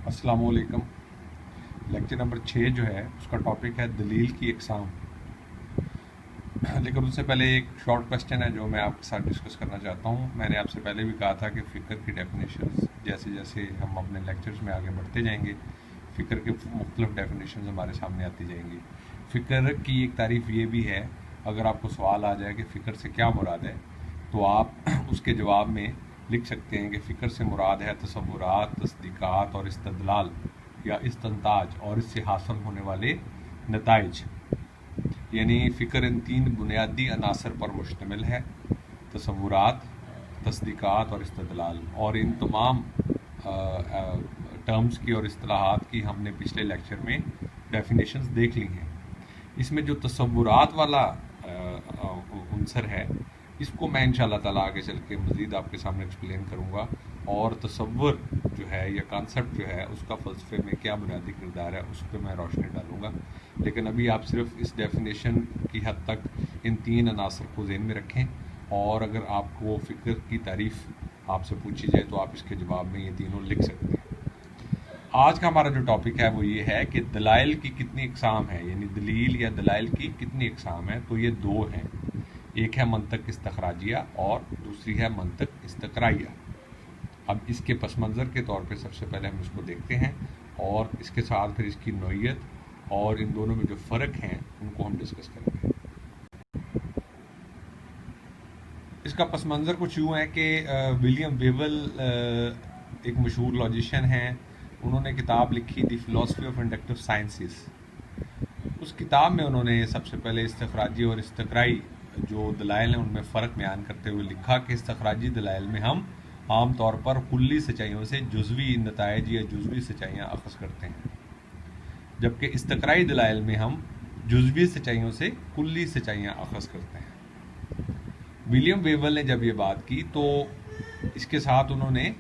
अस्सलाम वालेकुम। Lecture number 6 जो है उसका टॉपिक है दलील की इकसाम। लेकिन उससे पहले एक शॉर्ट क्वेश्चन है जो मैं आपके साथ डिस्कस करना चाहता हूँ। मैंने आपसे पहले भी कहा था कि फ़िक्र की डेफिनेशंस जैसे जैसे हम अपने लेक्चर्स में आगे बढ़ते जाएंगे फ़िक्र के मुख्तलिफ डेफिनेशंस हमारे सामने आती जाएंगी। फ़िक्र की एक तारीफ़ ये भी है, अगर आपको सवाल आ जाए कि फ़िक्र से क्या मुराद है तो आप उसके जवाब में लिख सकते हैं कि फ़िक्र से मुराद है तसव्वुरात, तस्दीक़ात और इस्तदलाल या इस्तंताज और इससे हासिल होने वाले नताइज। यानी फ़िक्र इन तीन बुनियादी अनासर पर मुश्तमिल है, तसव्वुरात, तस्दीक़ात और इस्तदलाल। और इन तमाम टर्म्स की और इस्तिलाहात की हमने पिछले लेक्चर में डेफिनेशंस देख ली हैं। इसमें जो तसव्वुरात वाला अंसर है इसको मैं इंशाअल्लाह ताला आगे चल के मज़ीद आपके सामने एक्सप्लेन करूँगा, और तसव्वुर जो है या कॉन्सेप्ट जो है उसका फ़लसफ़े में क्या बुनियादी किरदार है उस पर मैं रोशनी डालूँगा। लेकिन अभी आप सिर्फ इस डेफिनेशन की हद तक इन तीन अनासर को ज़हन में रखें, और अगर आपको फ़िक्र की तारीफ़ आपसे पूछी जाए तो आप इसके जवाब में ये तीनों लिख सकते हैं। आज का हमारा जो टॉपिक है वो ये है कि दलाइल की कितनी इकसाम है, यानी दलील या दलाइल की कितनी इकसाम है। तो ये दो हैं, एक है मंतक इस्तखराजिया और दूसरी है मंतक इस्तकराइया। अब इसके पस मंज़र के तौर पे सबसे पहले हम इसको देखते हैं और इसके साथ फिर इसकी नौइयत और इन दोनों में जो फ़र्क हैं उनको हम डिस्कस करेंगे। इसका पस मंज़र कुछ यूँ है कि विलियम वेवल एक मशहूर लॉजिशियन हैं, उन्होंने किताब लिखी the philosophy of inductive sciences. उस किताब में उन्होंने सबसे पहले इस्तखराजी और इस्तकराई जो दलाइल हैं उनमें फ़र्क बयान करते हुए लिखा कि इस्तखराजी दलाइल में हम आम तौर पर कुल्ली सच्चाइयों से जुज़वी नताइज या जुज़वी सच्चाइयाँ अख़ज़ करते हैं, जबकि इस्तकराई दलाइल में हम जुज़वी सच्चाइयों से कुल्ली सच्चाइयाँ अख़ज़ करते हैं। विलियम वेवल ने जब ये बात की तो इसके साथ उन्होंने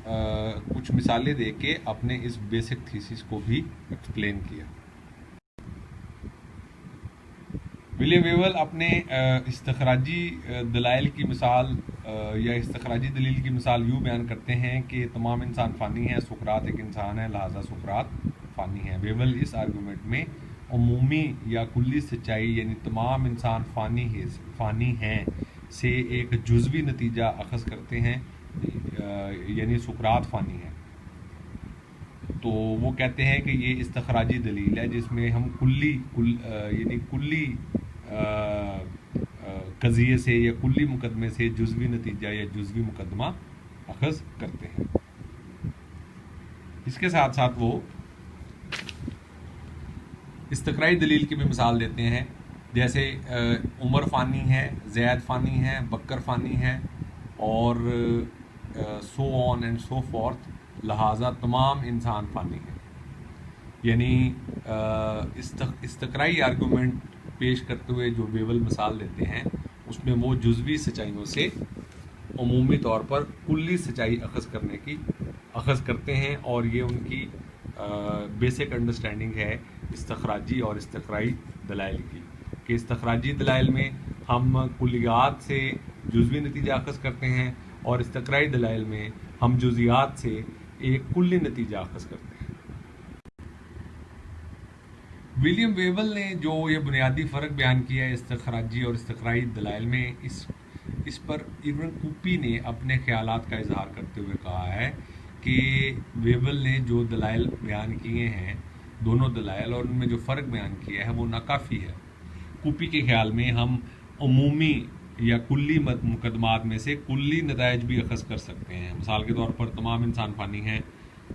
कुछ मिसालें दे के अपने इस बेसिक थीसिस को भी एक्सप्लेन किया। विलियम वेवल अपने इस्तखराजी दलाइल की मिसाल या इस्तखराजी दलील की मिसाल यूँ बयान करते हैं कि तमाम इंसान फ़ानी हैं, सुकरात एक इंसान है, लिहाजा सुकरात फ़ानी है। वेवल इस आर्गूमेंट में उमूमी या कुल्ली सच्चाई यानी तमाम इंसान फ़ानी हैं से एक जुज़वी नतीजा अख़ज़ करते हैं, यानी सुकरात फ़ानी है। तो वो कहते हैं कि ये इस्तखराजी दलील है जिसमें हम यानी कुल्ली कज़िये से या कुल्ली मुकदमे से जुज़वी नतीजा या जुज़वी मुकदमा अख़ज़ करते हैं। इसके साथ साथ वो इस्तकराई दलील की भी मिसाल देते हैं, जैसे उमर फ़ानी है, ज़ैद फ़ानी है, बकर फ़ानी है और so on and so fourth, लिहाजा तमाम इंसान फ़ानी है। यानी इस्तकराई आर्गूमेंट पेश करते हुए जो वेवल मिसाल देते हैं उसमें वो जुज़वी सच्चाइयों से उमूमी तौर पर कुल्ली सच्चाई अख़ज़ करते हैं, और ये उनकी बेसिक अंडरस्टैंडिंग है इस्तखराजी और इस्तकराई दलाइल की, कि इस्तखराजी दलाइल में हम कुल्लियात से जुज़वी नतीजा अख़ज़ करते हैं और इस्तकराई दलाइल में हम जुज़ियात से एक कुल्ली नतीजा अख़ज़ करते हैं। विलियम वेवल ने जो ये बुनियादी फ़र्क बयान किया है इस्तखराजी और इस्तकराई दलाइल में, इस पर इब्न कूपी ने अपने ख़यालात का इजहार करते हुए कहा है कि वेवल ने जो दलाइल बयान किए हैं, दोनों दलाइल, और उनमें जो फ़र्क बयान किया है वो नाकाफ़ी है। कूपी के ख़्याल में हम उमूमी या कुल्ली मुकदमात में से कुल्ली नताइज भी अख़ज़ कर सकते हैं। मिसाल के तौर पर तमाम इंसान फ़ानी हैं,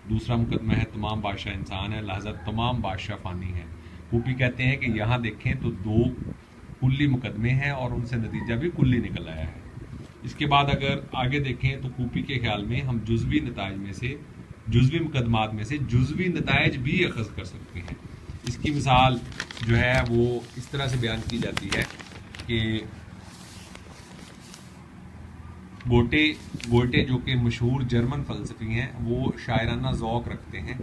दूसरा मुकदमा है तमाम बादशाह इंसान है, लिहाजा तमाम बादशाह फ़ानी हैं। कूपी कहते हैं कि यहाँ देखें तो दो कुल्ली मुकदमे हैं और उनसे नतीजा भी कुल्ली निकल आया है। इसके बाद अगर आगे देखें तो कूपी के ख्याल में हम जुज़वी नताइज में से, जुज़वी मुकदमात में से जुज़वी नताइज भी अख़ज़ कर सकते हैं। इसकी मिसाल जो है वो इस तरह से बयान की जाती है कि गोटे जो कि मशहूर जर्मन फ़लसफ़ी हैं वो शायराना ज़ौक़ रखते हैं।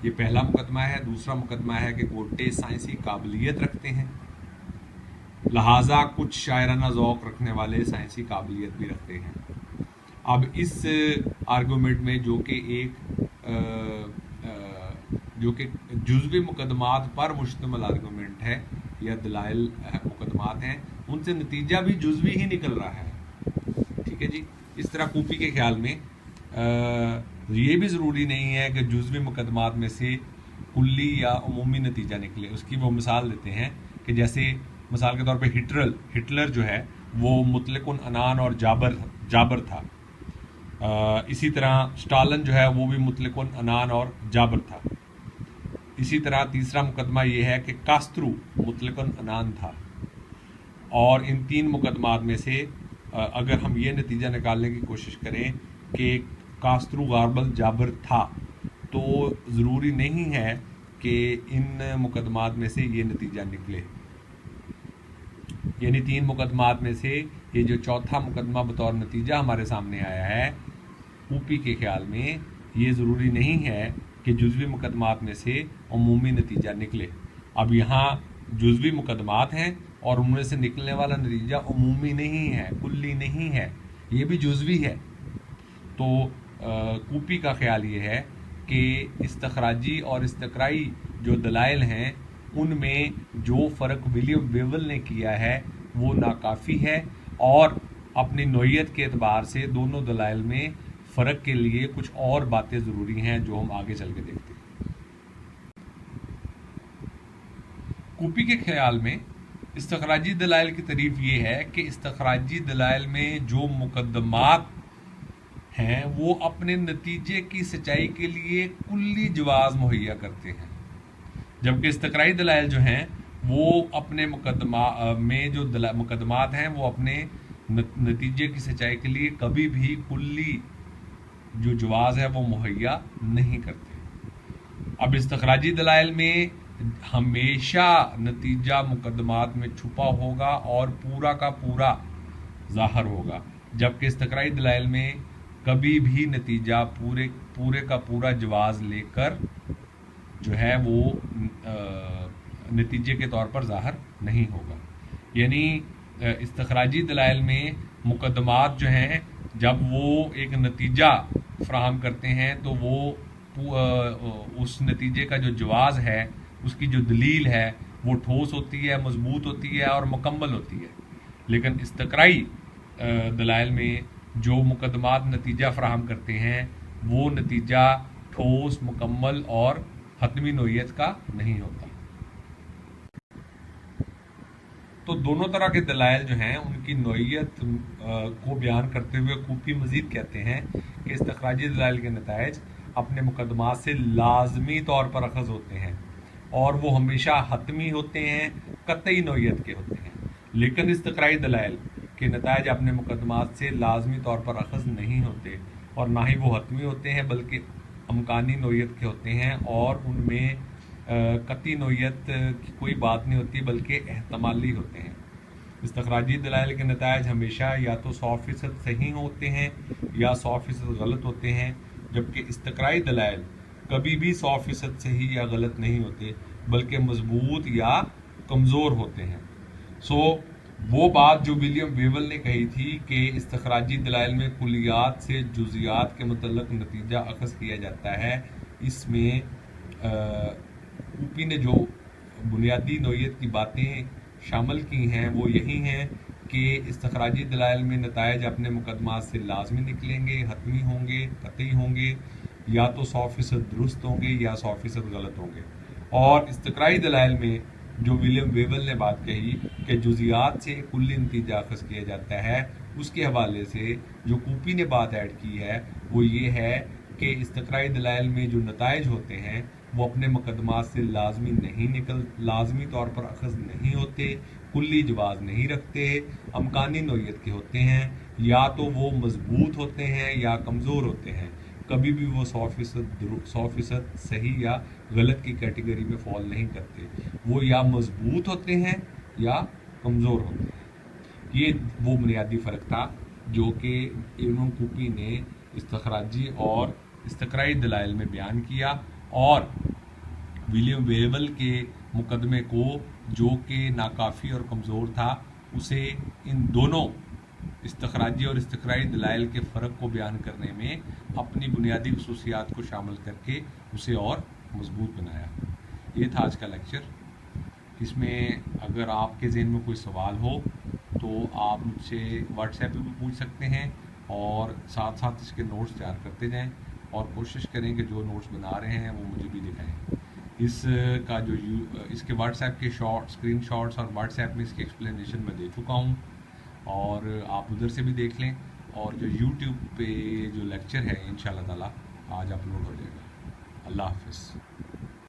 ये पहला मुकदमा है। दूसरा मुकदमा है कि गोटे साइंसी काबिलियत रखते हैं, लिहाजा कुछ शायराना ज़ौक़ रखने वाले साइंसी काबिलियत भी रखते हैं। अब इस आर्गूमेंट में जो कि एक जो कि जुज़वी मुकदमात पर मुश्तमिल आर्गूमेंट है या दलाइल मुकदमात हैं, उनसे नतीजा भी जुज़वी ही निकल रहा है। ठीक है जी। इस तरह कूपी के ख्याल में ये भी ज़रूरी नहीं है कि जुज़वी मुकदमात में से कुल्ली या उमूमी नतीजा निकले। उसकी वो मिसाल देते हैं कि जैसे मिसाल के तौर पे हिटलर जो है वो मुतलकुन अनान और जाबर था। इसी तरह स्टालिन जो है वो भी मुतलकुन अनान और जाबर था। इसी तरह तीसरा मुकदमा ये है कि कास्त्रू मुतलकुन अनान था। और इन तीन मुकदमात में से अगर हम ये नतीजा निकालने की कोशिश करें कि कास्त्रू गारबल जाबर था, तो ज़रूरी नहीं है कि इन मुकदमात में से ये नतीजा निकले। यानी तीन मुकदमात में से ये जो चौथा मुकदमा बतौर नतीजा हमारे सामने आया है, कूपी के ख्याल में ये ज़रूरी नहीं है कि जुज़वी मुकदमात में से उमूमी नतीजा निकले। अब यहाँ जुज़वी मुकदमात हैं और उनमें से निकलने वाला नतीजा उमूमी नहीं है, कुल्ली नहीं है, ये भी जुज़वी है। तो कूपी का ख्याल ये है कि इस्तखराजी और इस्तकराई जो दलाइल हैं उनमें जो फ़र्क विलियम वेवल ने किया है वो नाकाफ़ी है, और अपनी नोयत के एतबार से दोनों दलाइल में फ़र्क के लिए कुछ और बातें ज़रूरी हैं जो हम आगे चल के देखते हैं। कूपी के ख्याल में इस्तखराजी दलाइल की तारीफ ये है कि इस्तखराजी दलाइल में जो मुकदमात हैं वो अपने नतीजे की सच्चाई के लिए कुल्ली जवाज़ मुहैया करते हैं, जबकि इस्तकराई दलाइल जो हैं वो अपने मुकदमा में जो मुकदमात हैं वो अपने नतीजे की सच्चाई के लिए कभी भी कुल्ली जो जवाज़ है वो मुहैया नहीं करते। अब इस्तखराजी दलाइल में हमेशा नतीजा मुकदमात में छुपा होगा और पूरा का पूरा ज़ाहिर होगा, जबकि इस्तकराई दलाइल में कभी भी नतीजा पूरे का पूरा जवाज़ लेकर जो है वो नतीजे के तौर पर ज़ाहिर नहीं होगा। यानी इस्तखराजी दलाइल में मुकदमात जो हैं जब वो एक नतीजा फ़राहम करते हैं तो वो उस नतीजे का जो जवाज़ है, उसकी जो दलील है वो ठोस होती है, मजबूत होती है और मुकम्मल होती है। लेकिन इस्तकराई दलाइल में जो मुकदमात नतीजा फ़राहम करते हैं वो नतीजा ठोस, मुकम्मल और हतमी नोयत का नहीं होता। तो दोनों तरह के दलाइल जो हैं उनकी नोयत को बयान करते हुए कूपी मज़ीद कहते हैं कि इस्तखराजी दलाइल के नताइज अपने मुकदमात से लाजमी तौर पर अखज़ होते हैं और वो हमेशा हतमी होते हैं, कतई नोयत के होते हैं। लेकिन इस्तकराई दलाइल के नताइज अपने मुकदमात से लाजमी तौर पर अखज़ नहीं होते और ना ही वो हतमी होते हैं, बल्कि अमकानी नोयत के होते हैं और उनमें कतई नोयत की कोई बात नहीं होती बल्कि एहतमाली होते हैं। इस्तखराजी दलाइल के नताइज हमेशा या तो 100% सही होते हैं या 100% गलत होते हैं, जबकि इस्तकराई दलाइल कभी भी 100% सही या गलत नहीं होते बल्कि मजबूत या कमज़ोर होते हैं। वो बात जो विलियम वेवल ने कही थी कि इस्तखराजी दलाइल में कुलियात से जुज़ियात के मुतल्लक नतीजा अखज़ किया जाता है, इसमें कूपी ने जो बुनियादी नोयत की बातें शामिल की हैं वो यही हैं कि इस्तखराजी दलाइल में नताइज अपने मुकदमात से लाजमी निकलेंगे, हतमी होंगे, कतई होंगे, या तो 100% दुरुस्त होंगे या 100% गलत होंगे। और इस्तकराई दलाइल में जो विलियम वेवल ने बात कही कि जुजियात से कुल्ली नतीजा अखज़ किया जाता है, उसके हवाले से जो कूपी ने बात ऐड की है वो ये है कि इस्तकराई दलाइल में जो नताइज होते हैं वो अपने मुकदमात से लाजमी तौर पर अखज़ नहीं होते, कुल्ली जवाज़ नहीं रखते, अमकानी नोयत के होते हैं, या तो वो मजबूत होते हैं या कमज़ोर होते हैं। कभी भी वो 100% सही या गलत की कैटेगरी में फॉल नहीं करते, वो या मजबूत होते हैं या कमज़ोर होते हैं। ये वो बुनियादी फ़र्क था जो कि इब्न कूपी ने इस्तखराजी और इस्तकराई दलाइल में बयान किया, और विलियम वेवल के मुकदमे को जो कि नाकाफ़ी और कमज़ोर था उसे इन दोनों استخراجی اور استقرائی دلائل کے فرق کو بیان کرنے میں اپنی بنیادی خصوصیات کو شامل کر کے اسے اور مضبوط بنایا۔ یہ تھا آج کا لیکچر۔ اس میں اگر آپ کے ذہن میں کوئی سوال ہو تو آپ مجھ سے واٹس ایپ پہ بھی پوچھ سکتے ہیں، اور ساتھ ساتھ اس کے نوٹس تیار کرتے جائیں، اور کوشش کریں کہ جو نوٹس بنا رہے ہیں وہ مجھے بھی دکھائیں۔ اس کا جو اس کے واٹس ایپ کے اسکرین شاٹس اور واٹس ایپ میں اس کی ایکسپلینیشن میں دے چکا ہوں، اور آپ ادھر سے بھی دیکھ لیں، اور جو یوٹیوب پہ جو لیکچر ہے انشاءاللہ تعالی آج اپلوڈ ہو جائے گا۔ اللہ حافظ۔